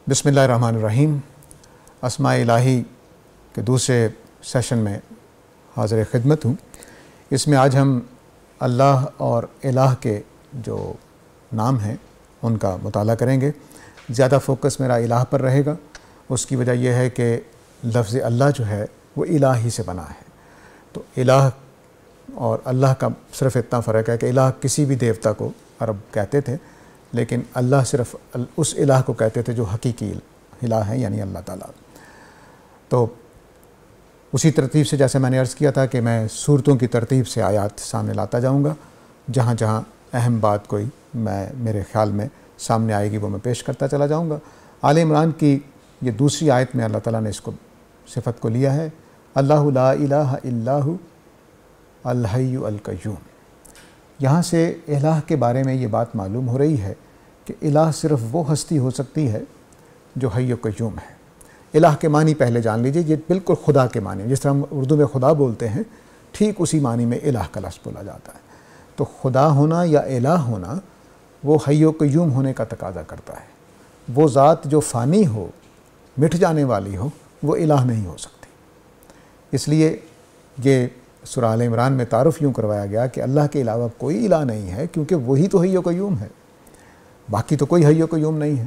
بسم اللہ الرحمن الرحیم۔ اسماء الہی کے دوسرے سیشن میں حاضر خدمت ہوں۔ اس میں آج ہم اللہ اور الہ کے جو نام ہیں ان کا مطالعہ کریں گے۔ زیادہ فوکس میرا الہ پر رہے گا۔ اس کی وجہ یہ ہے کہ لفظ اللہ جو ہے وہ الہ ہی سے بنا ہے، تو الہ اور اللہ کا صرف اتنا فرق ہے کہ الہ کسی بھی دیوتا کو عرب کہتے تھے، لیکن اللہ صرف اس الہ کو کہتے تھے جو حقیقی الہ ہے، یعنی اللہ تعالیٰ۔ تو اسی ترتیب سے جیسے میں نے عرض کیا تھا کہ میں صورتوں کی ترتیب سے آیات سامنے لاتا جاؤں گا، جہاں جہاں اہم بات کوئی میرے خیال میں سامنے آئے گی وہ میں پیش کرتا چلا جاؤں گا۔ آل عمران کی یہ دوسری آیت میں اللہ تعالیٰ نے اس کو صفت کو لیا ہے، اللہ لا الہ الا ھو الحی القیوم۔ یہاں سے الہ کے بارے میں یہ بات معلوم ہو رہی ہے کہ الہ صرف وہ ہستی ہو سکتی ہے جو حی و قیوم ہے۔ الہ کے معنی پہلے جان لیجئے، یہ بالکل خدا کے معنی، جس طرح ہم اردو میں خدا بولتے ہیں ٹھیک اسی معنی میں الہ کا لفظ بولا جاتا ہے۔ تو خدا ہونا یا الہ ہونا وہ حی و قیوم ہونے کا تقاضا کرتا ہے۔ وہ ذات جو فانی ہو، مٹ جانے والی ہو، وہ الہ نہیں ہو سکتی۔ اس لیے یہ سورہ آل عمران میں تعارف یوں کروایا گیا کہ اللہ کے علاوہ کوئی الہ نہیں ہے، کیونکہ وہی تو حی و قیوم ہے، باقی تو کوئی حی و قیوم نہیں ہے۔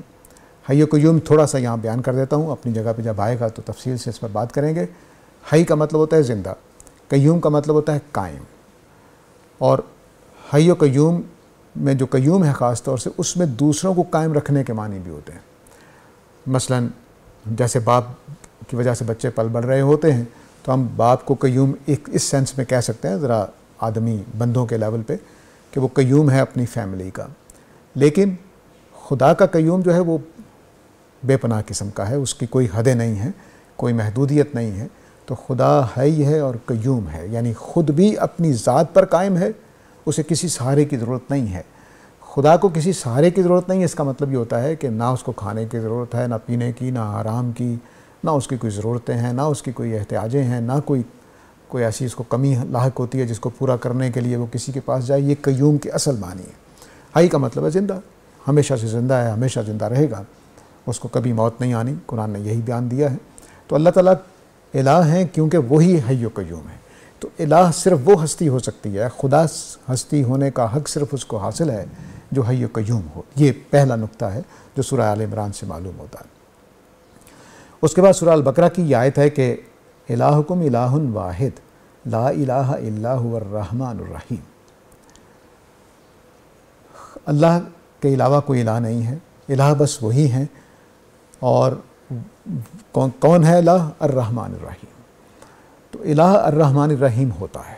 حی و قیوم تھوڑا سا یہاں بیان کر دیتا ہوں، اپنی جگہ پہ جب آئے گا تو تفصیل سے اس پر بات کریں گے۔ حی کا مطلب ہوتا ہے زندہ، قیوم کا مطلب ہوتا ہے قائم، اور حی و قیوم میں جو قیوم ہے خاص طور سے اس میں دوسروں کو قائم رکھنے کے معنی بھی ہوتے ہیں۔ مثلا جیسے باپ کی وجہ سے بچے پل بڑھ رہے ہوتے ہیں تو ہم باپ کو قیوم ایک اس سینس میں کہہ سکتے ہیں، ذرا آدمی بندوں کے لیول پہ، کہ وہ قیوم ہے اپنی فیملی کا۔ لیکن خدا کا قیوم جو ہے وہ بے پناہ قسم کا ہے، اس کی کوئی حدیں نہیں ہیں، کوئی محدودیت نہیں ہے۔ تو خدا حی ہے اور قیوم ہے، یعنی خود بھی اپنی ذات پر قائم ہے، اسے کسی سہارے کی ضرورت نہیں ہے۔ خدا کو کسی سہارے کی ضرورت نہیں ہے، اس کا مطلب یہ ہوتا ہے کہ نہ اس کو کھانے کی ضرورت ہے، نہ پینے کی، نہ آرام کی، نہ اس کی کوئی ضرورتیں ہیں، نہ اس کی کوئی احتیاجیں ہیں، نہ کوئی ایسی اس کو کمی لاحق ہوتی ہے جس کو پورا کرنے کے لیے وہ کسی کے پاس جائے۔ یہ قیوم کے اصل معنی ہے۔ حی کا مطلب ہے زندہ، ہمیشہ سے زندہ ہے، ہمیشہ زندہ رہے گا، اس کو کبھی موت نہیں آنی، قرآن نے یہی بیان دیا ہے۔ تو اللہ تعالیٰ الہ ہیں کیونکہ وہی حی و قیوم ہے۔ تو الہ صرف وہ ہستی ہو سکتی ہے، خدا ہستی ہونے کا حق صرف اس کو حاصل ہے جو حی و قیوم ہو۔ یہ پہلا نقطہ ہے جو سورہ آل عمران سے معلوم ہوتا ہے۔ اس کے بعد سورہ البقرہ کی یہ آیت ہے کہ الہکم الہ واحد لا الہ الا هو الرحمن الرحیم۔ اللہ کے علاوہ کوئی الہ نہیں ہے، الہ بس وہی ہیں، اور کون ہے الہ؟ الرحمن الرحیم۔ تو الہ الرحمن الرحیم ہوتا ہے،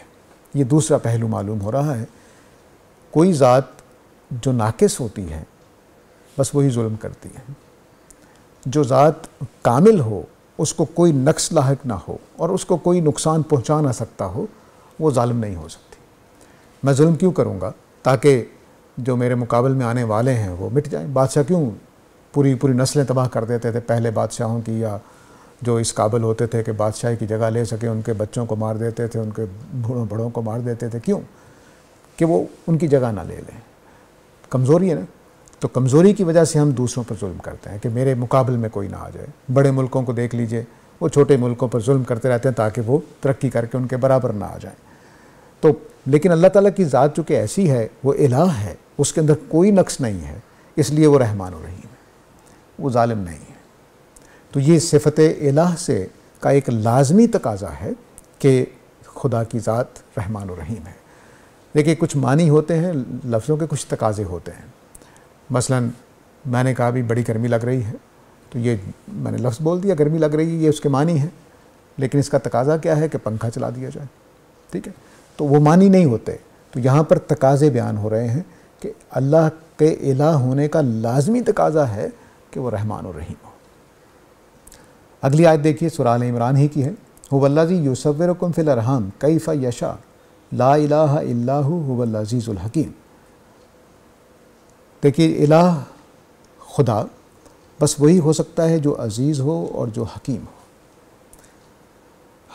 یہ دوسرا پہلو معلوم ہو رہا ہے۔ کوئی ذات جو ناقص ہوتی ہے بس وہی ظلم کرتی ہے، جو ذات کامل ہو، اس کو کوئی نقص لاحق نہ ہو اور اس کو کوئی نقصان پہنچا نہ سکتا ہو، وہ ظالم نہیں ہو سکتی۔ میں ظلم کیوں کروں گا؟ تاکہ جو میرے مقابل میں آنے والے ہیں وہ مٹ جائیں۔ بادشاہ کیوں پوری نسلیں تباہ کر دیتے تھے پہلے بادشاہوں کی، یا جو اس قابل ہوتے تھے کہ بادشاہی کی جگہ لے سکیں ان کے بچوں کو مار دیتے تھے، ان کے بڑوں کو مار دیتے تھے۔ کیوں؟ کہ وہ ان کی جگہ نہ لے لیں۔ کمزوری ہے نا، تو کمزوری کی وجہ سے ہم دوسروں پر ظلم کرتے ہیں کہ میرے مقابل میں کوئی نہ آ جائے۔ بڑے ملکوں کو دیکھ لیجئے، وہ چھوٹے ملکوں پر ظلم کرتے رہتے ہیں تاکہ وہ ترقی کر کے ان کے برابر نہ آ جائیں۔ تو لیکن اللہ تعالیٰ کی ذات چونکہ ایسی ہے، وہ الہ ہے، اس کے اندر کوئی نقص نہیں ہے، اس لیے وہ رحمان الرحیم ہے، وہ ظالم نہیں ہے۔ تو یہ صفت الہ سے کا ایک لازمی تقاضا ہے کہ خدا کی ذات رحمان الرحیم ہے۔ دیکھیے کچھ معنی ہوتے ہیں لفظوں کے، کچھ تقاضے ہوتے ہیں۔ مثلا میں نے کہا بھی بڑی گرمی لگ رہی ہے، تو یہ میں نے لفظ بول دیا گرمی لگ رہی ہے، یہ اس کے معنی ہے، لیکن اس کا تقاضا کیا ہے کہ پنکھا چلا دیا جائے، ٹھیک ہے؟ تو وہ معنی نہیں ہوتے۔ تو یہاں پر تقاضے بیان ہو رہے ہیں کہ اللہ کے الہ ہونے کا لازمی تقاضا ہے کہ وہ رحمان الرحیم ہو۔ اگلی آیت دیکھیے، سورہ آل عمران ہی کی ہے، هو الذی یصورکم فی الارحام کیف یشاء لا الہ الا هو العزیز الحکیم۔ دیکھیے الہ خدا بس وہی ہو سکتا ہے جو عزیز ہو اور جو حکیم ہو۔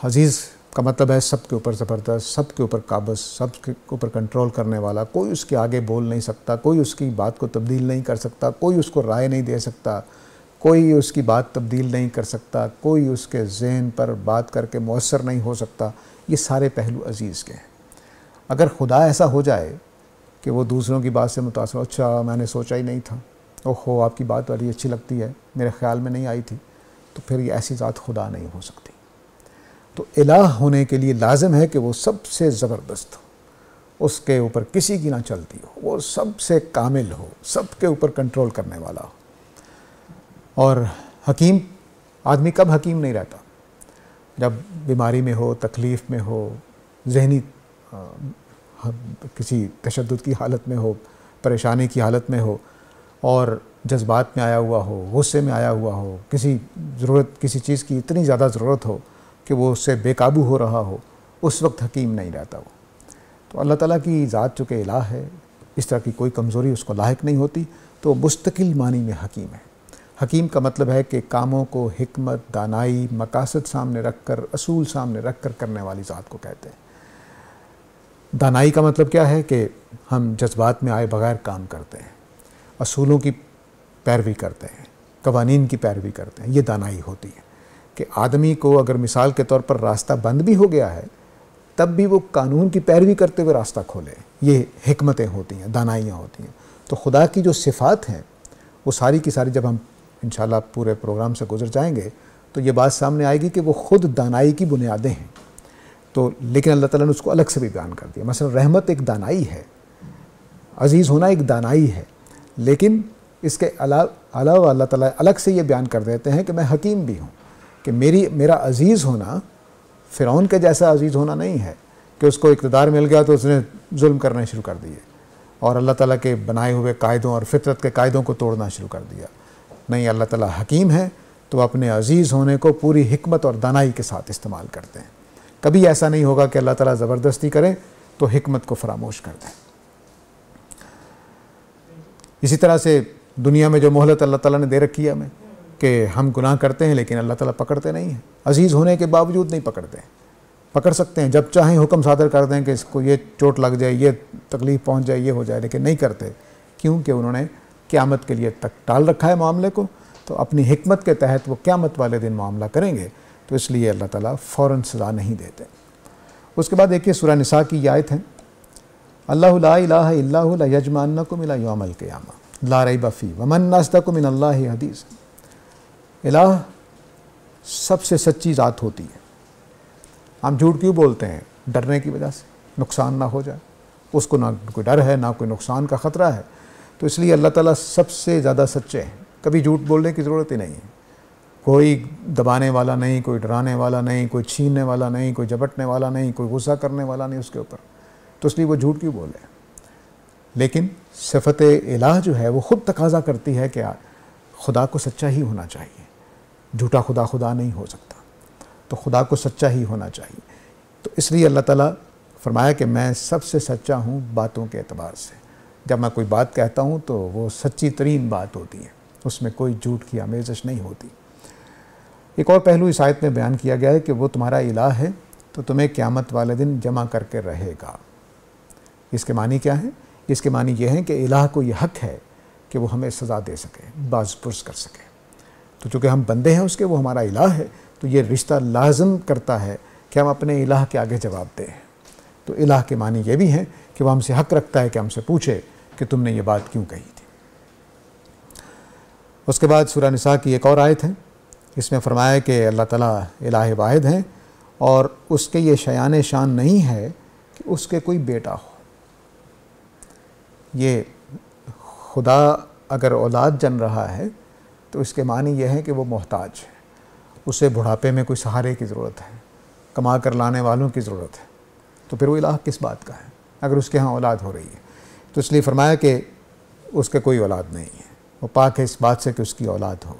عزیز کا مطلب ہے سب کے اوپر زبردست، سب کے اوپر قابض، سب کے اوپر کنٹرول کرنے والا، کوئی اس کے آگے بول نہیں سکتا، کوئی اس کی بات کو تبدیل نہیں کر سکتا، کوئی اس کو رائے نہیں دے سکتا، کوئی اس کی بات تبدیل نہیں کر سکتا، کوئی اس کے ذہن پر بات کر کے مؤثر نہیں ہو سکتا. یہ سارے پہلو عزیز کے ہیں. اگر خدا ایسا ہو جائے کہ وہ دوسروں کی بات سے متاثر ہو، اچھا میں نے سوچا ہی نہیں تھا، اوہو آپ کی بات بڑی اچھی لگتی ہے، میرے خیال میں نہیں آئی تھی، تو پھر یہ ایسی ذات خدا نہیں ہو سکتی. تو الہ ہونے کے لیے لازم ہے کہ وہ سب سے زبردست ہو، اس کے اوپر کسی کی نہ چلتی ہو، وہ سب سے کامل ہو، سب کے اوپر کنٹرول کرنے والا ہو. اور حکیم، آدمی کب حکیم نہیں رہتا؟ جب بیماری میں ہو، تکلیف میں ہو، ذہنی کسی تشدد کی حالت میں ہو، پریشانی کی حالت میں ہو، اور جذبات میں آیا ہوا ہو، غصے میں آیا ہوا ہو، کسی چیز کی اتنی زیادہ ضرورت ہو کہ وہ اس سے بے قابو ہو رہا ہو، اس وقت حکیم نہیں رہتا وہ. تو اللہ تعالیٰ کی ذات چونکہ الہ ہے، اس طرح کی کوئی کمزوری اس کو لاحق نہیں ہوتی، تو مستقل معنی میں حکیم ہے. حکیم کا مطلب ہے کہ کاموں کو حکمت، دانائی، مقاصد سامنے رکھ کر، اصول سامنے رکھ کر کرنے والی ذات کو کہتے ہیں. دانائی کا مطلب کیا ہے کہ ہم جذبات میں آئے بغیر کام کرتے ہیں، اصولوں کی پیروی کرتے ہیں، قوانین کی پیروی کرتے ہیں. یہ دانائی ہوتی ہے کہ آدمی کو اگر مثال کے طور پر راستہ بند بھی ہو گیا ہے تب بھی وہ قانون کی پیروی کرتے ہوئے راستہ کھولے. یہ حکمتیں ہوتی ہیں، دانائیاں ہوتی ہیں. تو خدا کی جو صفات ہیں وہ ساری کی ساری جب ہم انشاءاللہ پورے پروگرام سے گزر جائیں گے تو یہ بات سامنے آئے گی کہ وہ خود دانائی کی بنیادیں ہیں. تو لیکن اللہ تعالیٰ نے اس کو الگ سے بھی بیان کر دیا. مثلا رحمت ایک دانائی ہے، عزیز ہونا ایک دانائی ہے، لیکن اس کے علاوہ اللہ تعالیٰ الگ سے یہ بیان کر دیتے ہیں کہ میں حکیم بھی ہوں، کہ میرا عزیز ہونا فرعون کے جیسا عزیز ہونا نہیں ہے کہ اس کو اقتدار مل گیا تو اس نے ظلم کرنے شروع کر دیے اور اللہ تعالیٰ کے بنائے ہوئے قاعدوں اور فطرت کے قاعدوں کو توڑنا شروع کر دیا. نہیں، اللہ تعالیٰ حکیم ہے تو اپنے عزیز ہونے کو پوری حکمت اور دانائی کے ساتھ استعمال کرتے ہیں. کبھی ایسا نہیں ہوگا کہ اللہ تعالیٰ زبردستی کرے تو حکمت کو فراموش کر دیں. اسی طرح سے دنیا میں جو مہلت اللہ تعالیٰ نے دے رکھی ہے ہمیں کہ ہم گناہ کرتے ہیں لیکن اللہ تعالیٰ پکڑتے نہیں ہیں. عزیز ہونے کے باوجود نہیں پکڑتے. پکڑ سکتے ہیں، جب چاہیں حکم صادر کر دیں کہ اس کو یہ چوٹ لگ جائے، یہ تکلیف پہنچ جائے، یہ ہو جائے، لیکن نہیں کرتے. کیونکہ انہوں نے قیامت کے لیے تک ٹال رکھا ہے معاملے کو. تو اپنی حکمت کے تحت وہ قیامت والے دن معاملہ کریں گے، تو اس لیے اللہ تعالیٰ فوراً سزا نہیں دیتے. اس کے بعد دیکھیے سورہ نساء کی یہ آیت ہے، اللہ لا الہ الا هو لیجمعنکم الی یوم القیامہ لا ریب فیہ ومن اصدق من اللہ حدیث. الہ سب سے سچی ذات ہوتی ہے. ہم جھوٹ کیوں بولتے ہیں؟ ڈرنے کی وجہ سے، نقصان نہ ہو جائے. اس کو نہ کوئی ڈر ہے، نہ کوئی نقصان کا خطرہ ہے. تو اس لیے اللہ تعالیٰ سب سے زیادہ سچے ہیں. کبھی جھوٹ بولنے کی ضرورت ہی نہیں ہے. کوئی دبانے والا نہیں، کوئی ڈرانے والا نہیں، کوئی چھیننے والا نہیں، کوئی جھپٹنے والا نہیں، کوئی غصہ کرنے والا نہیں اس کے اوپر. تو اس لیے وہ جھوٹ کیوں بولے. لیکن صفت الہ جو ہے وہ خود تقاضا کرتی ہے کہ خدا کو سچا ہی ہونا چاہیے. جھوٹا خدا نہیں ہو سکتا. تو خدا کو سچا ہی ہونا چاہیے. تو اس لیے اللہ تعالیٰ فرمایا کہ میں سب سے سچا ہوں باتوں کے اعتبار سے. جب میں کوئی بات کہتا ہوں تو وہ سچی ترین بات ہوتی ہے، اس میں کوئی جھوٹ کی آمیزش نہیں ہوتی. ایک اور پہلو اس آیت میں بیان کیا گیا ہے کہ وہ تمہارا الہ ہے تو تمہیں قیامت والے دن جمع کر کے رہے گا. اس کے معنی کیا ہے؟ اس کے معنی یہ ہے کہ الہ کو یہ حق ہے کہ وہ ہمیں سزا دے سکے، باز پرس کر سکے. تو چونکہ ہم بندے ہیں اس کے، وہ ہمارا الہ ہے، تو یہ رشتہ لازم کرتا ہے کہ ہم اپنے الہ کے آگے جواب دیں. تو الہ کے معنی یہ بھی ہیں کہ وہ ہم سے حق رکھتا ہے کہ ہم سے پوچھے کہ تم نے یہ بات کیوں کہی تھی. اس کے بعد سورہ نساء کی ایک اور آیت ہے، اس میں فرمایا کہ اللہ تعالیٰ الہ واحد ہیں اور اس کے یہ شیان شان نہیں ہے کہ اس کے کوئی بیٹا ہو. یہ خدا اگر اولاد جن رہا ہے تو اس کے معنی یہ ہے کہ وہ محتاج ہے. اسے بڑھاپے میں کوئی سہارے کی ضرورت ہے، کما کر لانے والوں کی ضرورت ہے. تو پھر وہ الہ کس بات کا ہے اگر اس کے ہاں اولاد ہو رہی ہے؟ تو اس لیے فرمایا کہ اس کے کوئی اولاد نہیں ہے، وہ پاک ہے اس بات سے کہ اس کی اولاد ہو.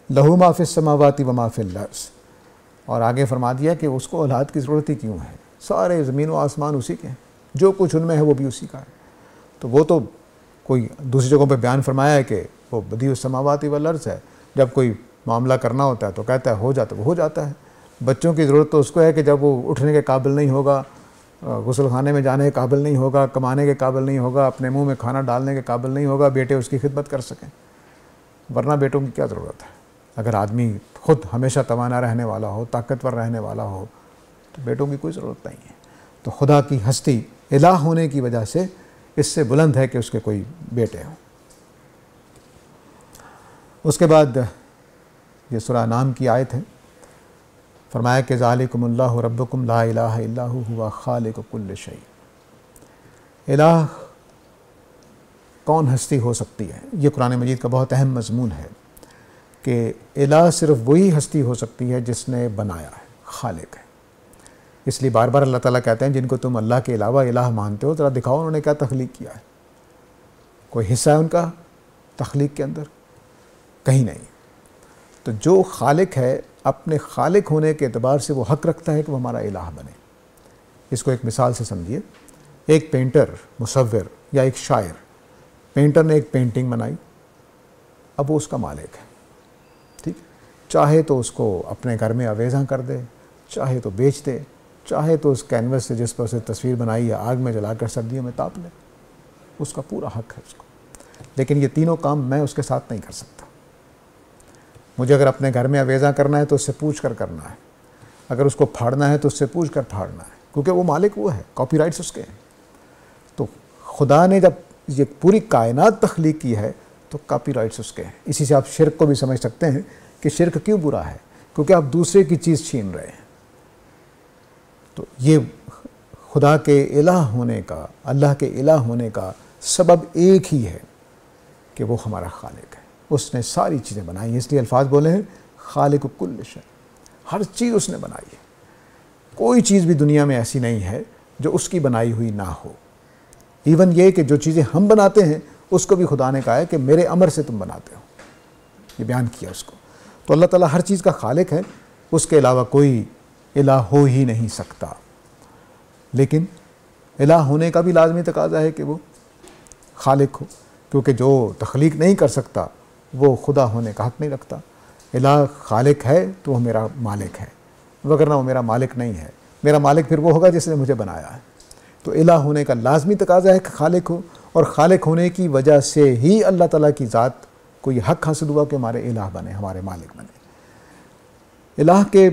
لہو ما فی السماوات و ما فی الارض. اور آگے فرما دیا کہ اس کو اولاد کی ضرورت ہی کیوں ہے، سارے زمین و آسمان اسی کے ہیں، جو کچھ ان میں ہے وہ بھی اسی کا ہے. تو وہ تو کوئی دوسری جگہوں پہ بیان فرمایا ہے کہ وہ بدیع السماوات والارض ہے. جب کوئی معاملہ کرنا ہوتا ہے تو کہتا ہے ہو جاتا ہے، وہ ہو جاتا ہے. بچوں کی ضرورت تو اس کو ہے کہ جب وہ اٹھنے کے قابل نہیں ہوگا، غسل خانے میں جانے کے قابل نہیں ہوگا، کمانے کے قابل نہیں ہوگا، اپنے منہ میں کھانا ڈالنے کے قابل نہیں ہوگا، بیٹے اس کی خدمت کر سکیں. ورنہ بیٹوں کی کیا ضرورت ہے؟ اگر آدمی خود ہمیشہ توانا رہنے والا ہو، طاقتور رہنے والا ہو، تو بیٹوں کی کوئی ضرورت نہیں ہے۔ تو خدا کی ہستی الہ ہونے کی وجہ سے اس سے بلند ہے کہ اس کے کوئی بیٹے ہوں۔ اس کے بعد یہ سورہ انعام کی آیت ہے، فرمایا کہ ذالکم اللہ ربکم لا الہ الا ہوا خالق کل شیء۔ الہ کون ہستی ہو سکتی ہے؟ یہ قرآن مجید کا بہت اہم مضمون ہے کہ الہ صرف وہی ہستی ہو سکتی ہے جس نے بنایا ہے، خالق ہے۔ اس لیے بار بار اللہ تعالیٰ کہتے ہیں جن کو تم اللہ کے علاوہ الہ مانتے ہو ذرا دکھاؤ انہوں نے کیا تخلیق کیا ہے، کوئی حصہ ہے ان کا تخلیق کے اندر؟ کہیں نہیں۔ تو جو خالق ہے اپنے خالق ہونے کے اعتبار سے وہ حق رکھتا ہے کہ وہ ہمارا الہ بنے۔ اس کو ایک مثال سے سمجھیے، ایک پینٹر، مصور یا ایک شاعر، پینٹر نے ایک پینٹنگ بنائی، اب وہ اس کا مالک ہے، ٹھیک، چاہے تو اس کو اپنے گھر میں آویزاں کر دے، چاہے تو بیچ دے، چاہے تو اس کینوس سے جس پر اسے تصویر بنائی ہے آگ میں جلا کر سردیوں میں تاپ لے، اس کا پورا حق ہے اس کو۔ لیکن یہ تینوں کام میں اس کے ساتھ نہیں کر سکتا۔ مجھے اگر اپنے گھر میں آویزاں کرنا ہے تو اس سے پوچھ کر کرنا ہے، اگر اس کو پھاڑنا ہے تو اس سے پوچھ کر پھاڑنا ہے، کیونکہ وہ مالک وہ ہے، کاپی رائٹس اس کے ہیں۔ تو خدا نے جب یہ پوری کائنات تخلیق کی ہے تو کاپی رائٹس اس کے ہیں۔ اسی سے آپ شرک کو بھی سمجھ سکتے ہیں کہ شرک کیوں برا ہے، کیونکہ آپ دوسرے کی چیز چھین رہے ہیں۔ تو یہ خدا کے الہ ہونے کا، اللہ کے الہ ہونے کا سبب ایک ہی ہے کہ وہ ہمارا خالق ہے، اس نے ساری چیزیں بنائی ہیں۔ اس لیے الفاظ بولے ہیں خالق کل شیء، ہر چیز اس نے بنائی ہے، کوئی چیز بھی دنیا میں ایسی نہیں ہے جو اس کی بنائی ہوئی نہ ہو۔ ایون یہ کہ جو چیزیں ہم بناتے ہیں اس کو بھی خدا نے کہا ہے کہ میرے امر سے تم بناتے ہو، یہ بیان کیا اس کو۔ تو اللہ تعالیٰ ہر چیز کا خالق ہے، اس کے علاوہ کوئی الہ ہو ہی نہیں سکتا۔ لیکن الہ ہونے کا بھی لازمی تقاضا ہے کہ وہ خالق ہو، کیونکہ جو تخلیق نہیں کر سکتا وہ خدا ہونے کا حق نہیں رکھتا۔ الہ خالق ہے تو وہ میرا مالک ہے، وگرنہ وہ میرا مالک نہیں ہے۔ میرا مالک پھر وہ ہوگا جس نے مجھے بنایا ہے۔ تو الہ ہونے کا لازمی تقاضا ہے کہ خالق ہو، اور خالق ہونے کی وجہ سے ہی اللہ تعالیٰ کی ذات کو یہ حق حاصل ہوا کہ ہمارے الہ بنے، ہمارے مالک بنے۔ الہ کے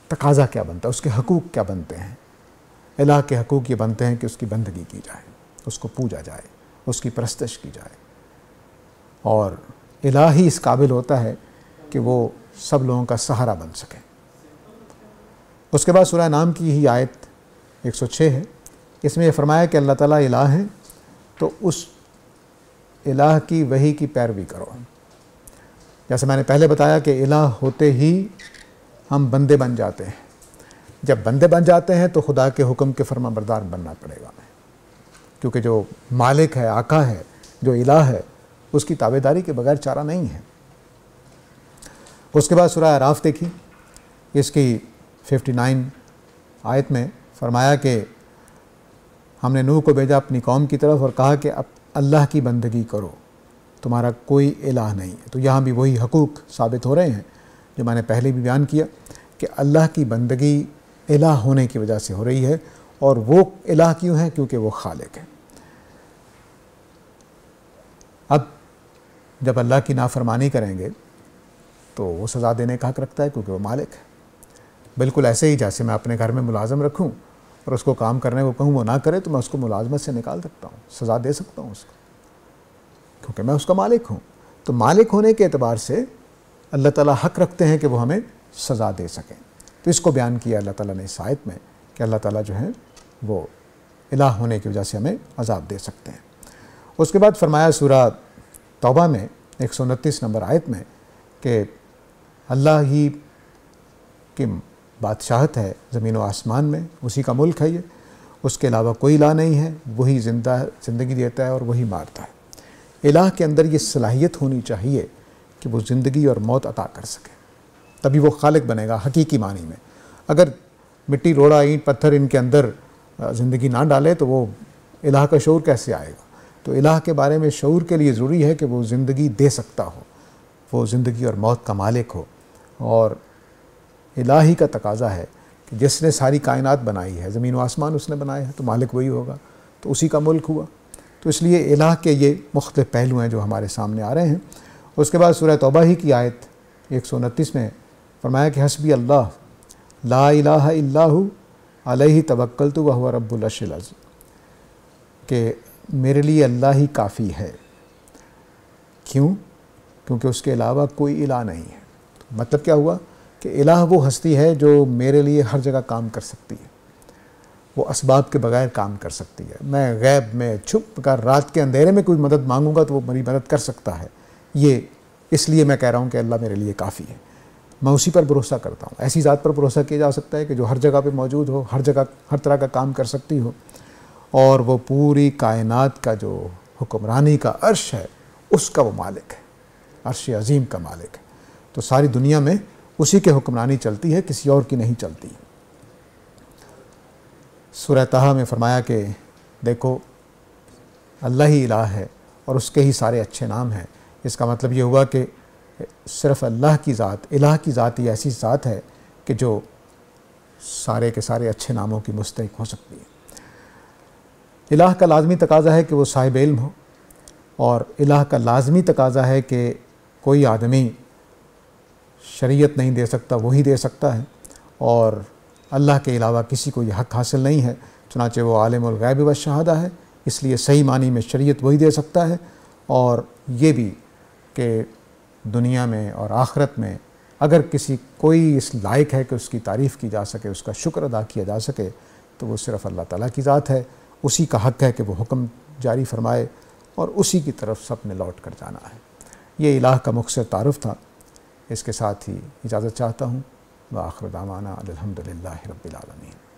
تقاضا کیا بنتا ہے، اس کے حقوق کیا بنتے ہیں؟ الہ کے حقوق یہ بنتے ہیں کہ اس کی بندگی کی جائے، اس کو پوجا جائے، اس کی پرستش کی جائے، اور الہ ہی اس قابل ہوتا ہے کہ وہ سب لوگوں کا سہارا بن سکے۔ اس کے بعد سورہ انعام کی ہی آیت 106 ہے، اس میں یہ فرمایا کہ اللہ تعالیٰ الہ ہے تو اس الہ کی وحی کی پیروی کرو۔ جیسے میں نے پہلے بتایا کہ الہ ہوتے ہی ہم بندے بن جاتے ہیں، جب بندے بن جاتے ہیں تو خدا کے حکم کے فرما بردار بننا پڑے گا ہمیں، کیونکہ جو مالک ہے، آقا ہے، جو الہ ہے، اس کی تابعداری کے بغیر چارہ نہیں ہے۔ اس کے بعد سورہ اعراف دیکھی، اس کی 59 آیت میں فرمایا کہ ہم نے نوح کو بھیجا اپنی قوم کی طرف اور کہا کہ اب اللہ کی بندگی کرو، تمہارا کوئی الہ نہیں ہے۔ تو یہاں بھی وہی حقوق ثابت ہو رہے ہیں جو میں نے پہلے بھی بیان کیا کہ اللہ کی بندگی الہ ہونے کی وجہ سے ہو رہی ہے، اور وہ الہ کیوں ہے؟ کیونکہ وہ خالق ہے۔ اب جب اللہ کی نافرمانی کریں گے تو وہ سزا دینے کا حق رکھتا ہے کیونکہ وہ مالک ہے۔ بالکل ایسے ہی جیسے میں اپنے گھر میں ملازم رکھوں اور اس کو کام کرنے کو کہوں وہ نہ کرے تو میں اس کو ملازمت سے نکال سکتا ہوں، سزا دے سکتا ہوں اس کو، کیونکہ میں اس کا مالک ہوں۔ تو مالک ہونے کے اعتبار سے اللہ تعالیٰ حق رکھتے ہیں کہ وہ ہمیں سزا دے سکیں۔ تو اس کو بیان کیا اللہ تعالیٰ نے اس آیت میں کہ اللہ تعالیٰ جو ہے وہ الہ ہونے کی وجہ سے ہمیں عذاب دے سکتے ہیں۔ اس کے بعد فرمایا سورہ توبہ میں 129 نمبر آیت میں کہ اللہ ہی کی بادشاہت ہے زمین و آسمان میں، اسی کا ملک ہے یہ، اس کے علاوہ کوئی الہ نہیں ہے، وہی زندگی دیتا ہے اور وہی مارتا ہے۔ الہ کے اندر یہ صلاحیت ہونی چاہیے کہ وہ زندگی اور موت عطا کر سکے، تبھی وہ خالق بنے گا حقیقی معنی میں۔ اگر مٹی، روڑا، اینٹ، پتھر ان کے اندر زندگی نہ ڈالے تو وہ الہ کا شعور کیسے آئے گا؟ تو الہ کے بارے میں شعور کے لیے ضروری ہے کہ وہ زندگی دے سکتا ہو، وہ زندگی اور موت کا مالک ہو، اور الہی کا تقاضا ہے کہ جس نے ساری کائنات بنائی ہے، زمین و آسمان اس نے بنائے ہیں، تو مالک وہی ہوگا، تو اسی کا ملک ہوا۔ تو اس لیے الہ کے یہ مختلف پہلو ہیں جو ہمارے سامنے آ رہے ہیں۔ اس کے بعد سورہ توبہ ہی کی آیت 129 میں فرمایا کہ حسبی اللہ لا الہ الا ہو علیہ توکلت وہو رب العرش العظیم، کہ میرے لیے اللہ ہی کافی ہے۔ کیوں؟ کیونکہ اس کے علاوہ کوئی الہ نہیں ہے۔ مطلب کیا ہوا کہ الہ وہ ہستی ہے جو میرے لیے ہر جگہ کام کر سکتی ہے، وہ اسباب کے بغیر کام کر سکتی ہے۔ میں غیب میں چھپ کر رات کے اندھیرے میں کوئی مدد مانگوں گا تو وہ میری مدد کر سکتا ہے۔ یہ اس لیے میں کہہ رہا ہوں کہ اللہ میرے لیے کافی ہے، میں اسی پر بھروسہ کرتا ہوں۔ ایسی ذات پر بھروسہ کیا جا سکتا ہے کہ جو ہر جگہ پہ موجود ہو، ہر جگہ ہر طرح کا کام کر سکتی ہو، اور وہ پوری کائنات کا جو حکمرانی کا عرش ہے اس کا وہ مالک ہے، عرش عظیم کا مالک ہے۔ تو ساری دنیا میں اسی کے حکمرانی چلتی ہے، کسی اور کی نہیں چلتی۔ سورہ طٰہٰ میں فرمایا کہ دیکھو اللہ ہی الہ ہے اور اس کے ہی سارے اچھے نام ہیں۔ اس کا مطلب یہ ہوا کہ صرف اللہ کی ذات، الہ کی ذات ہی ایسی ذات ہے کہ جو سارے کے سارے اچھے ناموں کی مستحق ہو سکتی ہے۔ الہ کا لازمی تقاضا ہے کہ وہ صاحب علم ہو، اور الہ کا لازمی تقاضا ہے کہ کوئی آدمی شریعت نہیں دے سکتا، وہی دے سکتا ہے، اور اللہ کے علاوہ کسی کو یہ حق حاصل نہیں ہے، چنانچہ وہ عالم الغیب والشہادہ ہے، اس لیے صحیح معنی میں شریعت وہی دے سکتا ہے۔ اور یہ بھی کہ دنیا میں اور آخرت میں اگر کوئی اس لائق ہے کہ اس کی تعریف کی جا سکے، اس کا شکر ادا کیا جا سکے، تو وہ صرف اللہ تعالیٰ کی ذات ہے۔ اسی کا حق ہے کہ وہ حکم جاری فرمائے اور اسی کی طرف سب نے لوٹ کر جانا ہے۔ یہ الہ کا مختصر تعارف تھا، اس کے ساتھ ہی اجازت چاہتا ہوں۔ وآخر دعوانا الحمد للہ رب العالمین۔